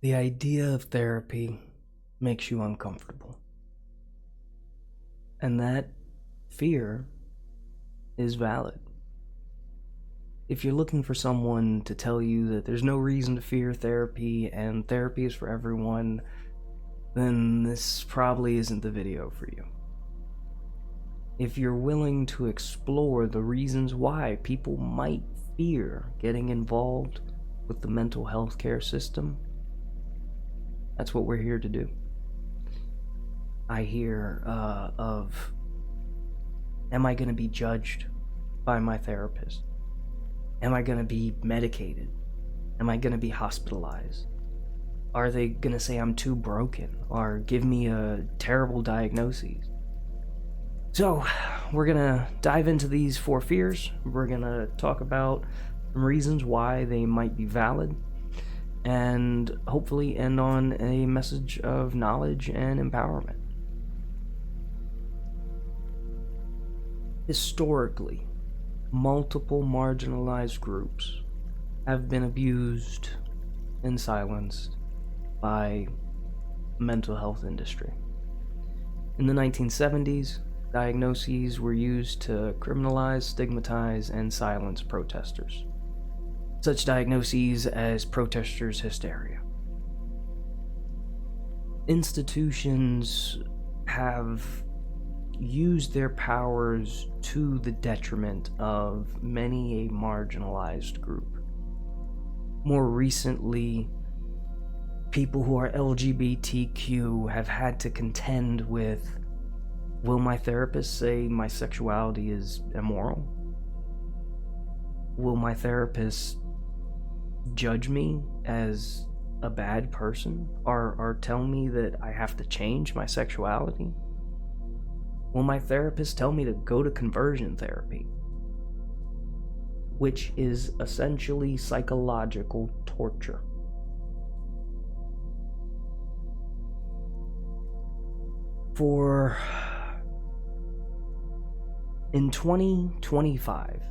The idea of therapy makes you uncomfortable. And that fear is valid. If you're looking for someone to tell you that there's no reason to fear therapy and therapy is for everyone, then this probably isn't the video for you. If you're willing to explore the reasons why people might fear getting involved with the mental health care system, that's what we're here to do. I hear of, am I going to be judged by my therapist? Am I going to be medicated? Am I going to be hospitalized? Are they going to say I'm too broken or give me a terrible diagnosis? So, we're going to dive into these 4 fears. We're going to talk about some reasons why they might be valid, and hopefully end on a message of knowledge and empowerment. Historically, multiple marginalized groups have been abused and silenced by the mental health industry. In the 1970s, diagnoses were used to criminalize, stigmatize, and silence protesters. Such diagnoses as protesters' hysteria. Institutions have used their powers to the detriment of many a marginalized group. More recently, people who are LGBTQ have had to contend with, will my therapist say my sexuality is immoral? Will my therapist judge me as a bad person or tell me that I have to change my sexuality? Will my therapist tell me to go to conversion therapy, which is essentially psychological torture? In 2025,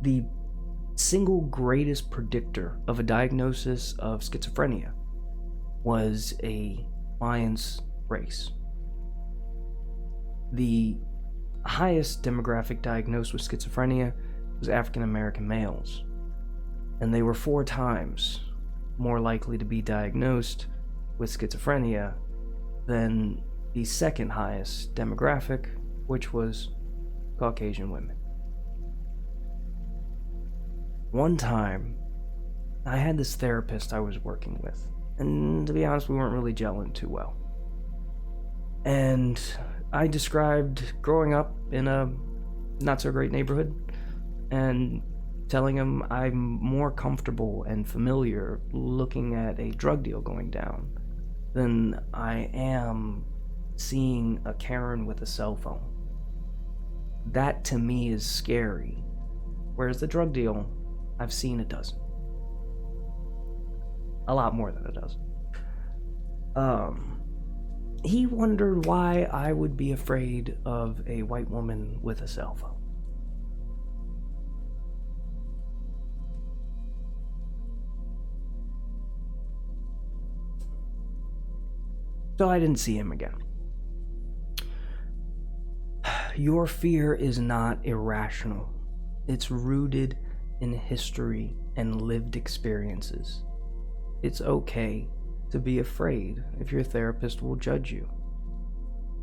the single greatest predictor of a diagnosis of schizophrenia was a Mayans race. The highest demographic diagnosed with schizophrenia was African American males, and they were 4 times more likely to be diagnosed with schizophrenia than the second highest demographic, which was Caucasian women. One time, I had this therapist I was working with, and to be honest, we weren't really gelling too well. And I described growing up in a not-so-great neighborhood, and telling him I'm more comfortable and familiar looking at a drug deal going down than I am seeing a Karen with a cell phone. That to me is scary, whereas the drug deal, I've seen a dozen. A lot more than a dozen. He wondered why I would be afraid of a white woman with a cell phone. So I didn't see him again. Your fear is not irrational. It's rooted in history and lived experiences. It's okay to be afraid if your therapist will judge you.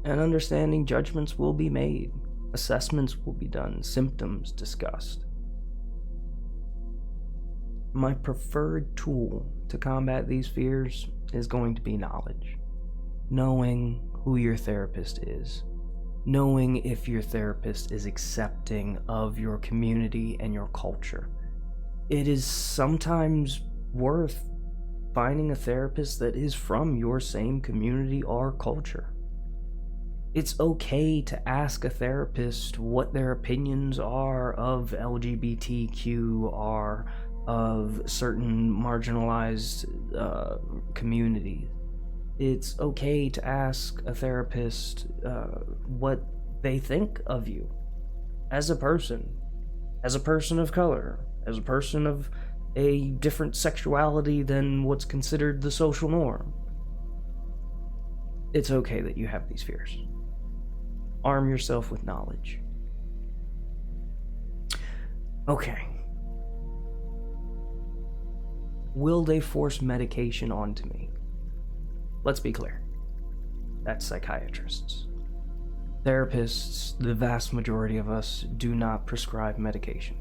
And understanding judgments will be made, assessments will be done, symptoms discussed. My preferred tool to combat these fears is going to be knowledge. Knowing who your therapist is. Knowing if your therapist is accepting of your community and your culture. It is sometimes worth finding a therapist that is from your same community or culture. It's okay to ask a therapist what their opinions are of LGBTQ or of certain marginalized communities. It's okay to ask a therapist what they think of you as a person of color, as a person of a different sexuality than what's considered the social norm. It's okay that you have these fears. Arm yourself with knowledge. Okay. Will they force medication onto me? Let's be clear. That's psychiatrists. Therapists, the vast majority of us, do not prescribe medication.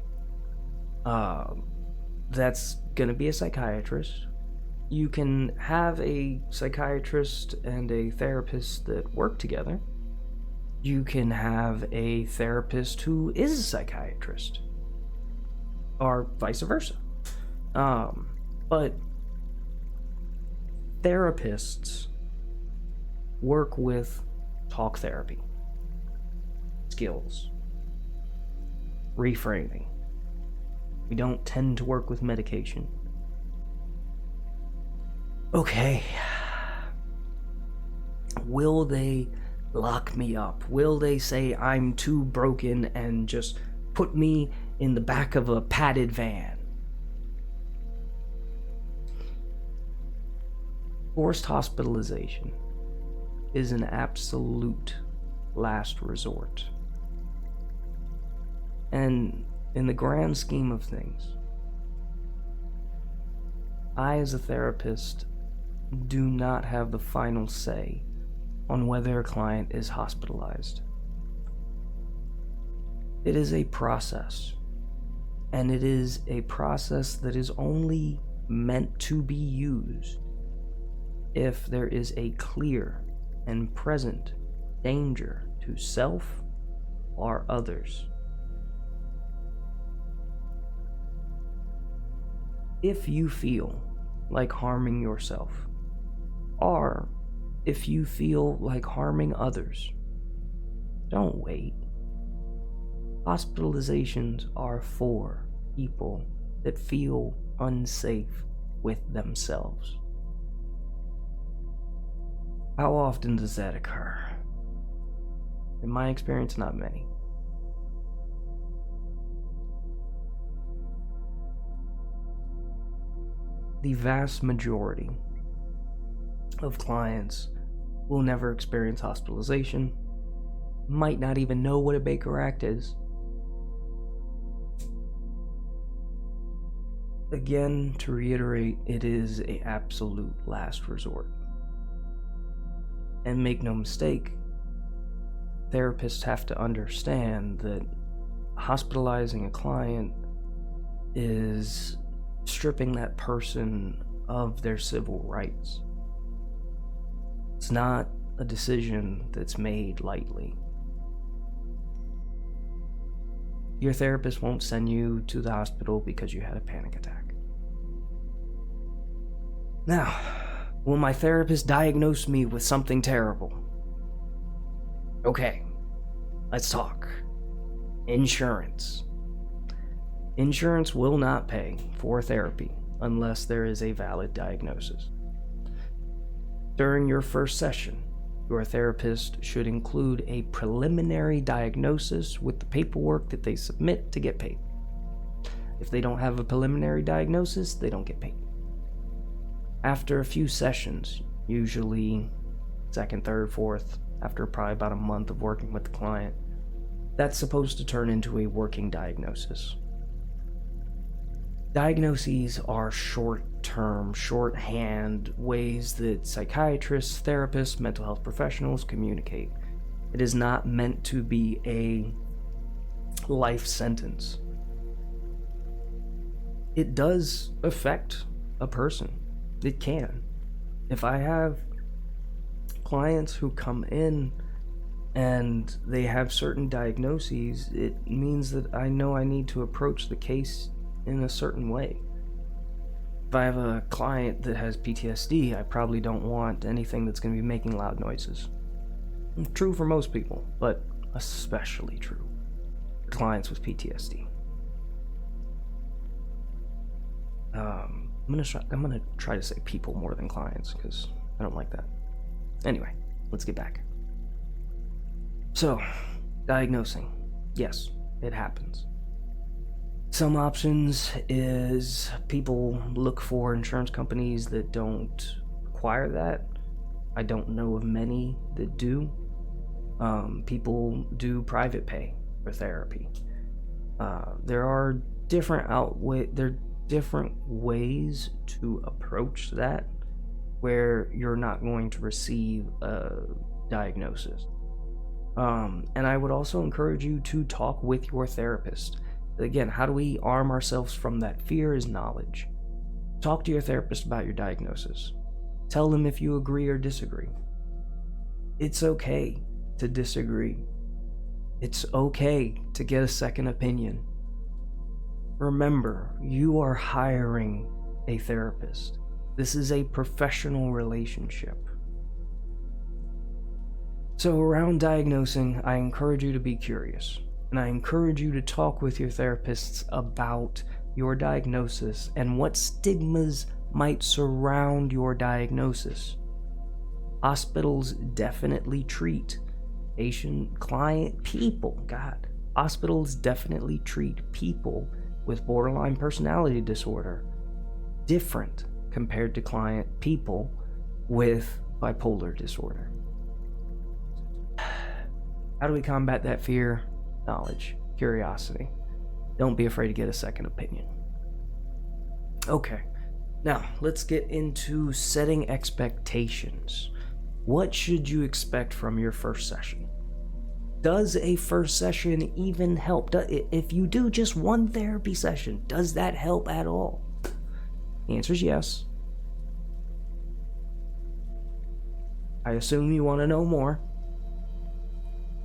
That's gonna be a psychiatrist. You can have a psychiatrist and a therapist that work together. You can have a therapist who is a psychiatrist, or vice versa. But therapists work with talk therapy, skills, reframing. We don't tend to work with medication. Okay. Will they lock me up? Will they say I'm too broken and just put me in the back of a padded van? Forced hospitalization is an absolute last resort. And in the grand scheme of things, I, as a therapist, do not have the final say on whether a client is hospitalized. It is a process, and it is a process that is only meant to be used if there is a clear and present danger to self or others. If you feel like harming yourself, or if you feel like harming others, don't wait. Hospitalizations are for people that feel unsafe with themselves. How often does that occur? In my experience, not many. The vast majority of clients will never experience hospitalization, might not even know what a Baker Act is. Again, to reiterate, it is an absolute last resort. And make no mistake, therapists have to understand that hospitalizing a client is stripping that person of their civil rights. It's not a decision that's made lightly. Your therapist won't send you to the hospital because you had a panic attack. Now, will my therapist diagnose me with something terrible? Okay, let's talk. Insurance. Insurance will not pay for therapy unless there is a valid diagnosis. During your first session, your therapist should include a preliminary diagnosis with the paperwork that they submit to get paid. If they don't have a preliminary diagnosis, they don't get paid. After a few sessions, usually second, third, fourth, after probably about a month of working with the client, that's supposed to turn into a working diagnosis. Diagnoses are short-term, shorthand ways that psychiatrists, therapists, mental health professionals communicate. It is not meant to be a life sentence. It does affect a person. It can. If I have clients who come in and they have certain diagnoses, it means that I know I need to approach the case in a certain way. If I have a client that has PTSD, I probably don't want anything that's going to be making loud noises. True for most people, but especially true for clients with PTSD. I'm gonna try to say people more than clients because I don't like that. Anyway, let's get back. So, diagnosing. Yes, it happens. Some options is people look for insurance companies that don't require that. I don't know of many that do. People do private pay for therapy. There are different ways to approach that where you're not going to receive a diagnosis. And I would also encourage you to talk with your therapist. Again, how do we arm ourselves from that? Fear is knowledge. Talk to your therapist about your diagnosis. Tell them if you agree or disagree. It's okay to disagree. It's okay to get a second opinion. Remember, you are hiring a therapist. This is a professional relationship. So around diagnosing, I encourage you to be curious. And I encourage you to talk with your therapists about your diagnosis and what stigmas might surround your diagnosis. Hospitals definitely treat hospitals definitely treat people with borderline personality disorder different compared to people with bipolar disorder. How do we combat that fear? Knowledge, curiosity. Don't be afraid to get a second opinion. Okay, now let's get into setting expectations. What should you expect from your first session? Does a first session even help? If you do just one therapy session, does that help at all? The answer is yes. I assume you want to know more.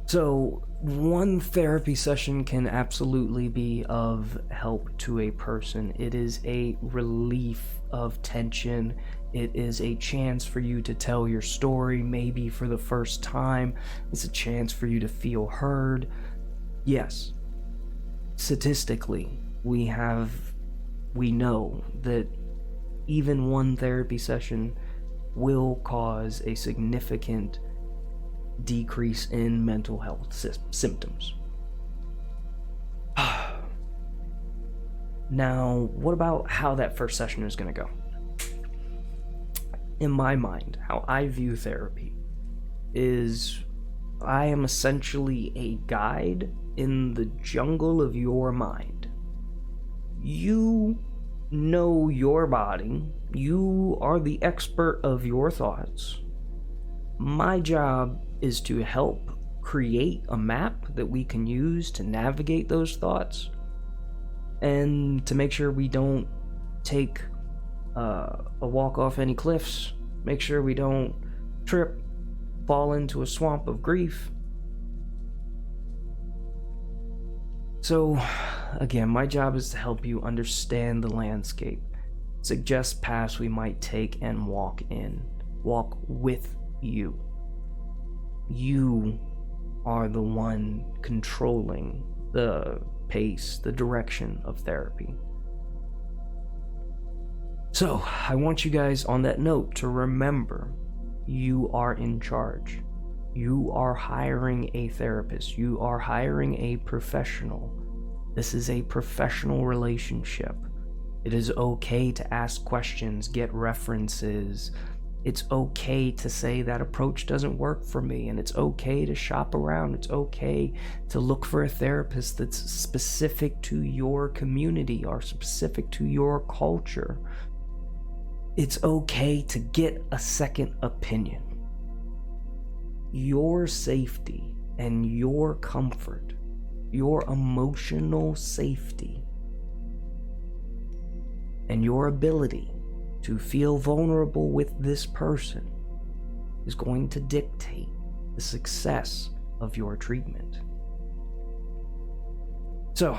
So, one therapy session can absolutely be of help to a person. It is a relief of tension. It is a chance for you to tell your story, maybe for the first time. It's a chance for you to feel heard. Yes, statistically, we know that even one therapy session will cause a significant decrease in mental health symptoms. Now, what about how that first session is going to go? In my mind, how I view therapy is I am essentially a guide in the jungle of your mind. You know your body. You are the expert of your thoughts. My job is to help create a map that we can use to navigate those thoughts and to make sure we don't take a walk off any cliffs, make sure we don't trip, fall into a swamp of grief. So, again, my job is to help you understand the landscape, suggest paths we might take, and walk with you. You are the one controlling the pace, the direction of therapy. So, I want you guys on that note to remember you are in charge. You are hiring a therapist. You are hiring a professional. This is a professional relationship. It is okay to ask questions, get references. It's okay to say that approach doesn't work for me, and it's okay to shop around. It's okay to look for a therapist that's specific to your community or specific to your culture. It's okay to get a second opinion. Your safety and your comfort, your emotional safety, and your ability to feel vulnerable with this person is going to dictate the success of your treatment. So,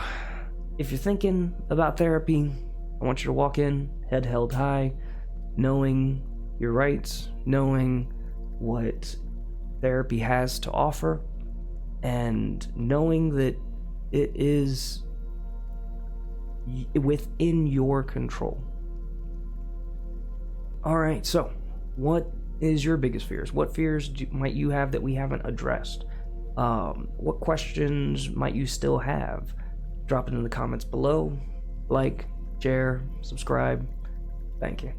if you're thinking about therapy, I want you to walk in, head held high, knowing your rights, knowing what therapy has to offer, and knowing that it is within your control. Alright, so what is your biggest fears? What fears might you have that we haven't addressed? What questions might you still have? Drop it in the comments below. Like, share, subscribe. Thank you.